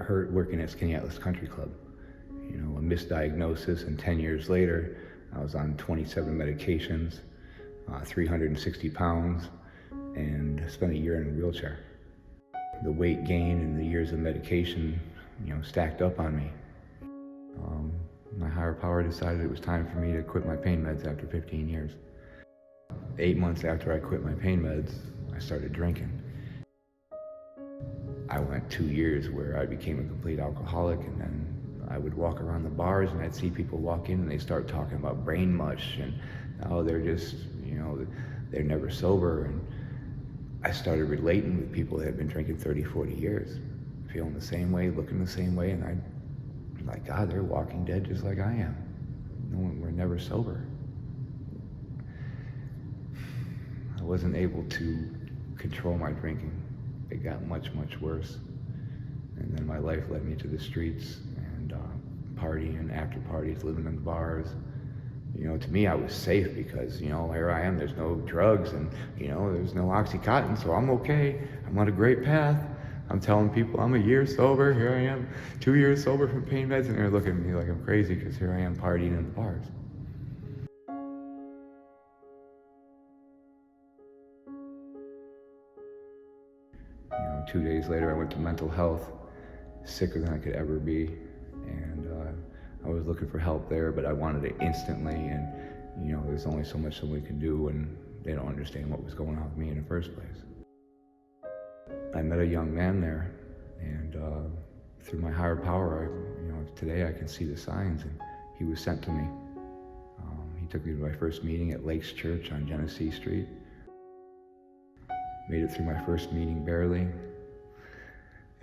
hurt working at Skinny Atlas Country Club. You know, a misdiagnosis, and 10 years later, I was on 27 medications, 360 pounds, and spent a year in a wheelchair. The weight gain and the years of medication, you know, stacked up on me. My higher power decided it was time for me to quit my pain meds after 15 years. 8 months after I quit my pain meds, I started drinking. I went 2 years where I became a complete alcoholic, and then I would walk around the bars and I'd see people walk in and they start talking about brain mush and, oh, they're just, you know, they're never sober. And I started relating with people that had been drinking 30, 40 years, feeling the same way, looking the same way, and I'm like, God, they're walking dead just like I am. We're never sober. I wasn't able to control my drinking. It got much, much worse. And then my life led me to the streets and partying, after parties, living in the bars. You know, to me, I was safe because, you know, here I am, there's no drugs and, you know, there's no Oxycontin, so I'm okay. I'm on a great path. I'm telling people I'm a year sober. Here I am, 2 years sober from pain meds, and they're looking at me like I'm crazy because here I am partying in the bars. You know, 2 days later, I went to mental health, sicker than I could ever be, and I was looking for help there, but I wanted it instantly, and you know, there's only so much someone can do, and they don't understand what was going on with me in the first place. I met a young man there, and through my higher power, you know, today I can see the signs, and he was sent to me. He took me to my first meeting at Lakes Church on Genesee Street. Made it through my first meeting barely.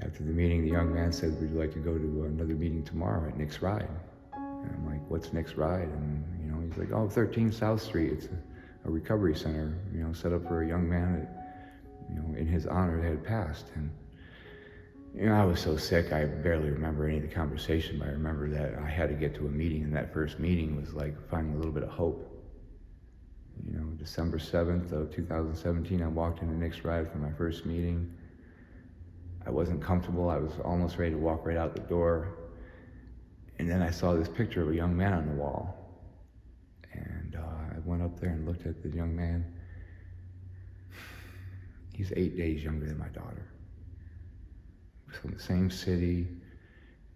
After the meeting, the young man said, would you like to go to another meeting tomorrow at Nick's Ride? And I'm like, what's Nick's Ride? And you know, he's like, oh, 13 South Street. It's a recovery center, you know, set up for a young man that, you know, in his honor had passed. And you know, I was so sick, I barely remember any of the conversation, but I remember that I had to get to a meeting, and that first meeting was like finding a little bit of hope. You know, December 7th of 2017, I walked into Nick's Ride for my first meeting. I wasn't comfortable. I was almost ready to walk right out the door. And then I saw this picture of a young man on the wall. And I went up there and looked at the young man. He's 8 days younger than my daughter. From the same city,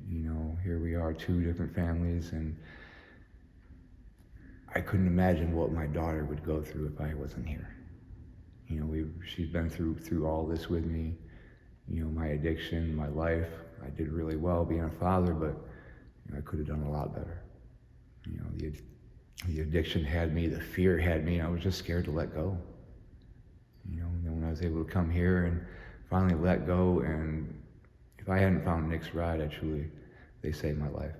you know, here we are, 2 different families, and I couldn't imagine what my daughter would go through if I wasn't here. You know, she's been through all this with me. You know, my addiction, my life. I did really well being a father, but you know, I could have done a lot better. You know, the addiction had me, the fear had me, and I was just scared to let go. You know, and then when I was able to come here and finally let go, and if I hadn't found Nick's Ride, they saved my life.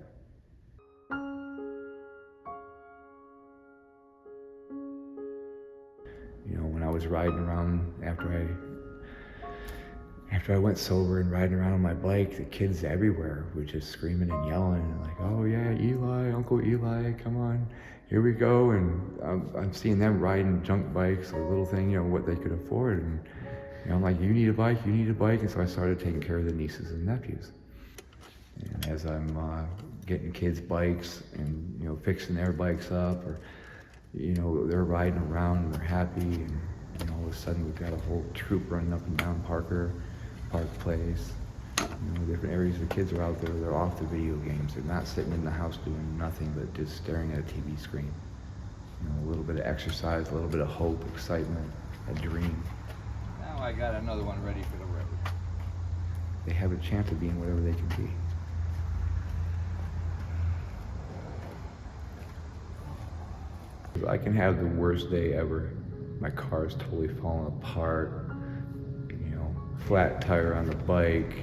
You know, when I was riding around after I went sober and riding around on my bike, the kids everywhere were just screaming and yelling and like, oh yeah, Eli, Uncle Eli, come on, here we go. And I'm seeing them riding junk bikes, a little thing, you know, what they could afford. And you know, I'm like, you need a bike, you need a bike. And so I started taking care of the nieces and nephews. And as I'm getting kids bikes and, you know, fixing their bikes up, or, you know, they're riding around and they're happy, and you know, all of a sudden we've got a whole troop running up and down Park Place. You know, different areas the kids are out there, they're off the video games. They're not sitting in the house doing nothing but just staring at a TV screen. You know, a little bit of exercise, a little bit of hope, excitement, a dream. Now I got another one ready for the road. They have a chance of being whatever they can be. I can have the worst day ever. My car's totally falling apart, you know, flat tire on the bike,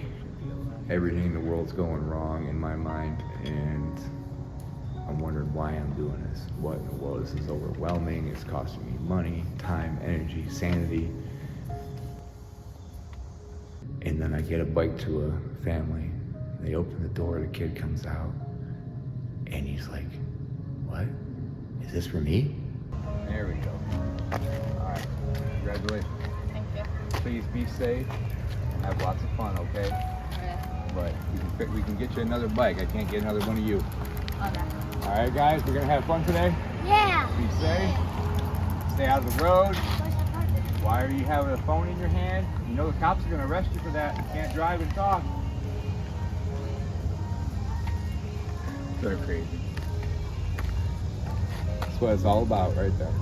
everything in the world's going wrong in my mind, and I'm wondering why I'm doing this. What in the world? This is overwhelming, it's costing me money, time, energy, sanity. And then I get a bike to a family, they open the door, the kid comes out, and he's like, what? Is this for me? There we go. All right, congratulations. Thank you. Please be safe and have lots of fun, okay? Yeah. but we can get you another bike. I can't get another one of you. Okay. All right, guys, we're gonna have fun today. Yeah. Be safe. Stay out of the road. Why are you having a phone in your hand? You know the cops are gonna arrest you for that. You can't drive and talk. They're crazy. That's what it's all about right there.